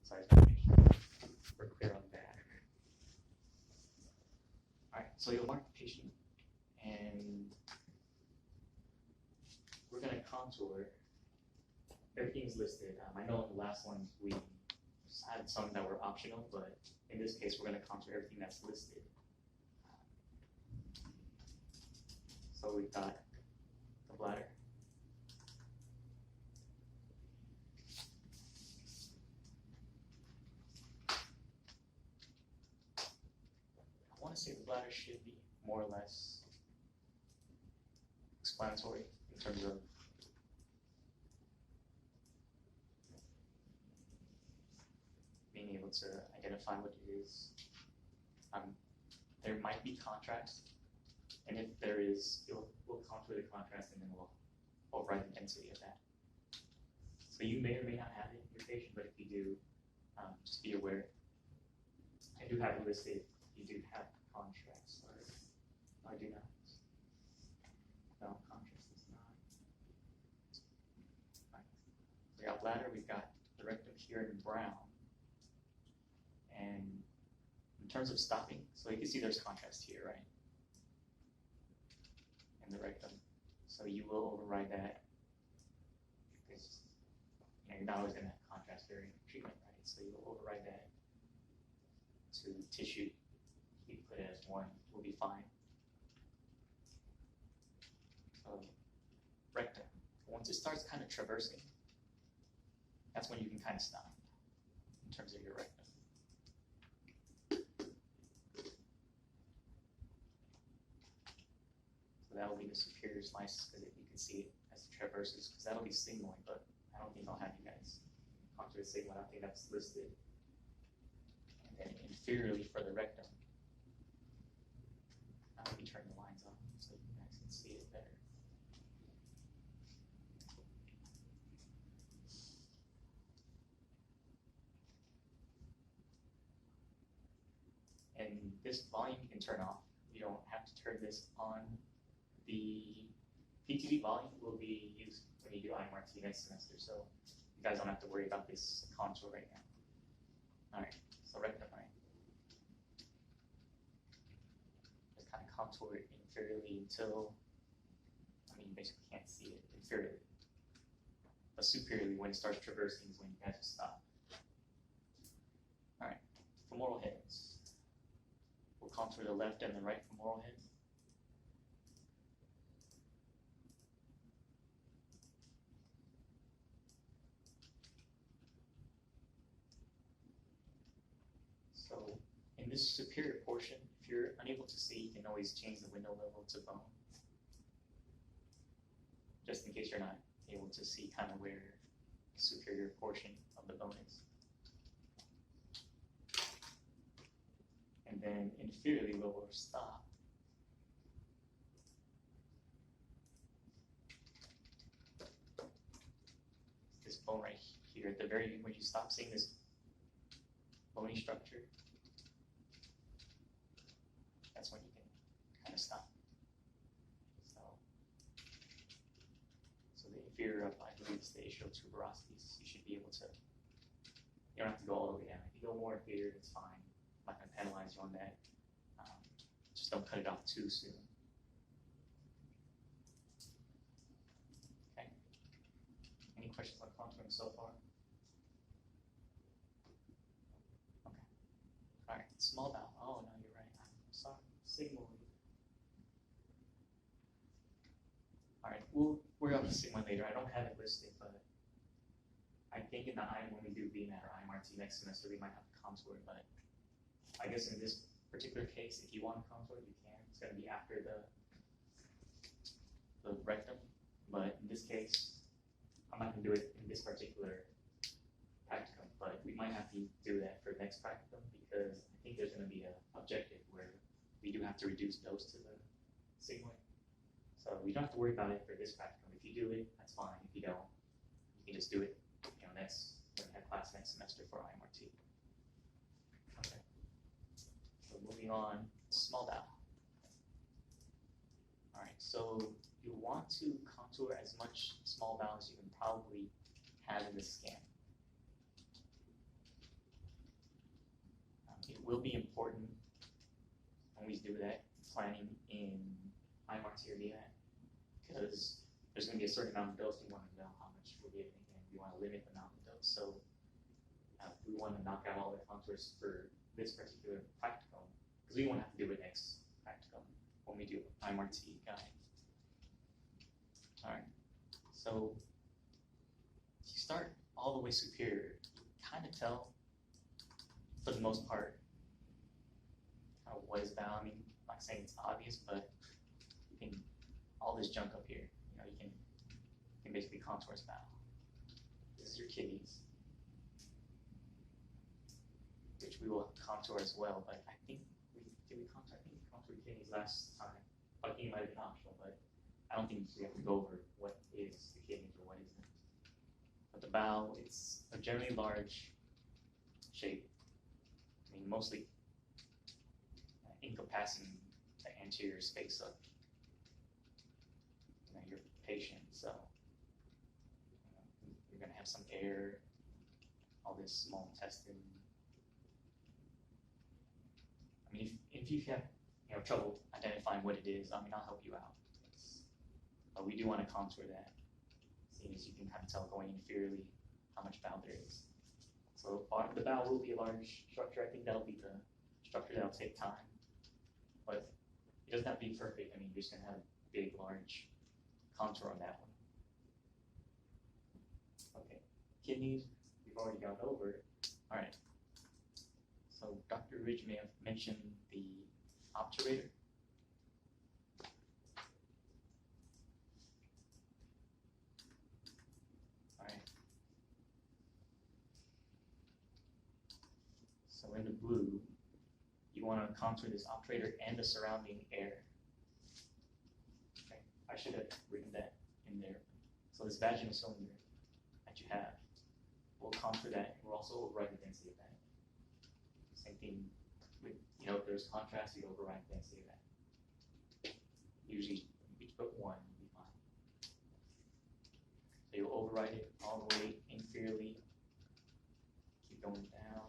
So I just want to make sure we're clear on that. All right, so you'll mark the patient, and we're going to contour. Everything's listed. I know in the last ones we had some that were optional, but in this case we're going to contour everything that's listed. So we've got the bladder, I want to say the bladder should be more or less explanatory in terms of being able to identify what it is. There might be contrast, and if there is, we'll contour the contrast and then we'll override the density of that. So you may or may not have it in your patient, but if you do, just be aware. I do have it listed. You do have contrast, or I do not. No, contrast is not. Right. We got bladder, we've got the rectum here in brown. And in terms of stopping, so you can see there's contrast here, right? In the rectum. So you will override that because you're not always going to have contrast during treatment, right? So you will override that to tissue. You put it as one, will be fine. So rectum. Once it starts kind of traversing, that's when you can kind of stop in terms of your rectum. So that will be the superior slice, because you can see it as it traverses, because that'll be sigmoid, but I don't think I'll have you guys contour the sigmoid. I don't think that's listed. And then inferiorly for the rectum, let me turn the lines on so you guys can see it better. And this volume you can turn off. You don't have to turn this on. The PTV volume will be used when you do IMRT next semester, so you guys don't have to worry about this contour right now. All right, so rectum, right? Just kind of contour it inferiorly until, you basically can't see it inferiorly. But superiorly, when it starts traversing, is when you guys will stop. All right, femoral heads. We'll contour the left and the right femoral head. So in this superior portion, if you're unable to see, you can always change the window level to bone, just in case you're not able to see kind of where the superior portion of the bone is. And then inferiorly, we'll stop. This bone right here, at the very when you stop seeing this bony structure, that's when you can kind of stop. So the inferior of, I believe, is the atrial tuberosities. You should be able to. You don't have to go all the way down. If you go more inferior, it's fine. I'm not going to penalize you on that. Just don't cut it off too soon. Okay. Any questions on contouring so far? Okay. All right. Small bowel. Oh no, you're right. I'm sorry. Sigmoid. All right. We'll worry on the sigmoid later. I don't have it listed, but I think in the when we do BMAT or IMRT next semester, we might have to contour it, but I guess in this particular case, if you want to contour, you can. It's going to be after the rectum, but in this case, I'm not going to do it in this particular practicum, but we might have to do that for next practicum, because I think there's going to be an objective where we do have to reduce dose to the sigmoid. So we don't have to worry about it for this practicum. If you do it, that's fine. If you don't, you can just do it. Next when we have class next semester for IMRT. Okay. So moving on, small bowel. All right. So you want to contour as much small bowel as you can probably have in the scan. it will be important when we do that planning in IMRT or DMAT, because there's going to be a certain amount of dose we want to know how much we're giving, and we want to limit the amount of dose. So we want to knock out all the contours for this particular practicum, because we won't have to do it next practicum when we do IMRT guide. All right, so if you start all the way superior, you kind of tell, for the most part, kind of what is bowel. I mean, I'm not saying it's obvious, but you can, all this junk up here, you know, you can basically contour its bowel. This is your kidneys, which we will contour as well, but I think did we contour kidneys last time. I think it might have been optional, but I don't think we have to go over what is the kidneys or what isn't. But the bowel, it's a generally large shape. I mean, mostly encompassing the anterior space of your patient. So you're going to have some air, all this small intestine. I mean, if you have trouble identifying what it is, I mean, I'll help you out. But we do want to contour that, seeing as you can kind of tell going inferiorly how much bowel there is. So the bowel will be a large structure. I think that'll be the structure that'll take time, but it doesn't have to be perfect. I mean, you're just going to have a big, large contour on that one. Okay, kidneys, we've already gone over. All right. So Dr. Ridge may have mentioned the obturator. All right. So in the blue, you want to contour this obturator and the surrounding air. Okay. I should have written that in there. So this vaginal cylinder that you have, we'll contour that, and we'll also override the density of that. Same thing with, if there's contrast, you override the density of that. Usually, you put 1, you'll be fine. So you'll override it all the way inferiorly. Keep going down.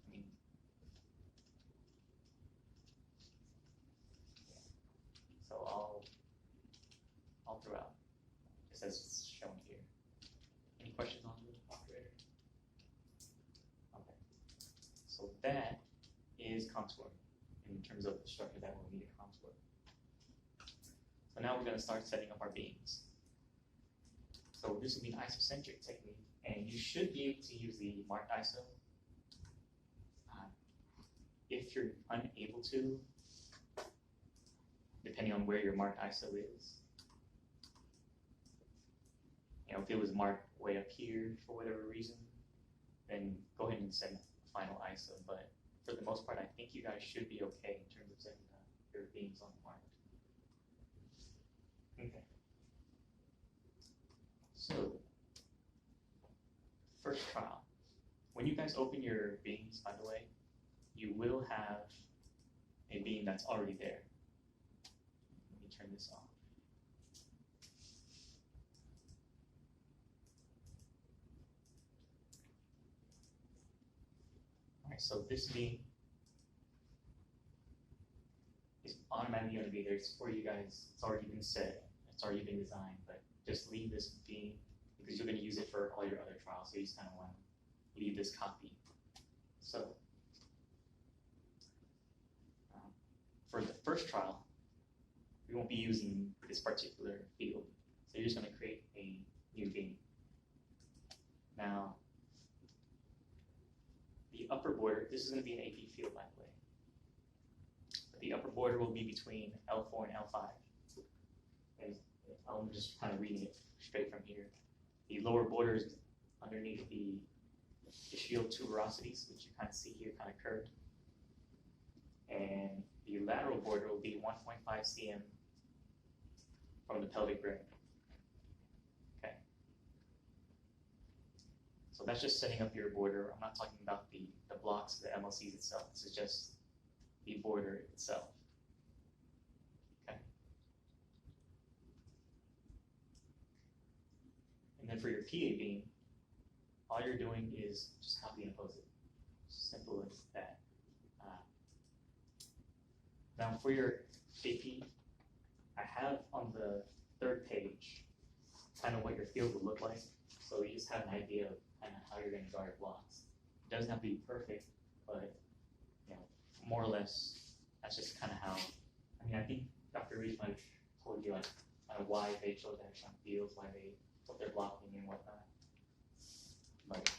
I mean, so all throughout, just as it's shown here. Any questions on the operator? Okay. So that is contour in terms of the structure that we'll need to contour. So now we're going to start setting up our beams. So this will be an isocentric technique, and you should be able to use the marked iso. If you're unable to, depending on where your marked iso is, if it was marked way up here for whatever reason, then go ahead and set a final iso. But for the most part, I think you guys should be okay in terms of setting your beams on marked. Okay. So, first trial. When you guys open your beams, by the way, you will have a beam that's already there. Let me turn this off. All right, so this beam is automatically going to be there. It's for you guys. It's already been set. It's already been designed, but just leave this beam because you're going to use it for all your other trials. So you just kind of want to leave this copy. So for the first trial, we won't be using this particular field. So you're just going to create a new beam. Now, the upper border, this is going to be an AP field, by the way. But the upper border will be between L4 and L5. And I'm just kind of reading it straight from here. The lower border is underneath the ischial tuberosities, which you kind of see here, kind of curved. And the lateral border will be 1.5 cm from the pelvic rim. Okay. So that's just setting up your border. I'm not talking about the blocks, the MLCs itself. This is just the border itself. Okay. And then for your PA beam, all you're doing is just copy and post it. Simple as that. Now for your AP, I have on the third page kind of what your field would look like. So you just have an idea of kind of how you're going to draw your blocks. It doesn't have to be perfect, but more or less, that's just kind of how. I mean, I think Dr. Reese might have told you like why they chose that some fields, why they what they're blocking and whatnot. But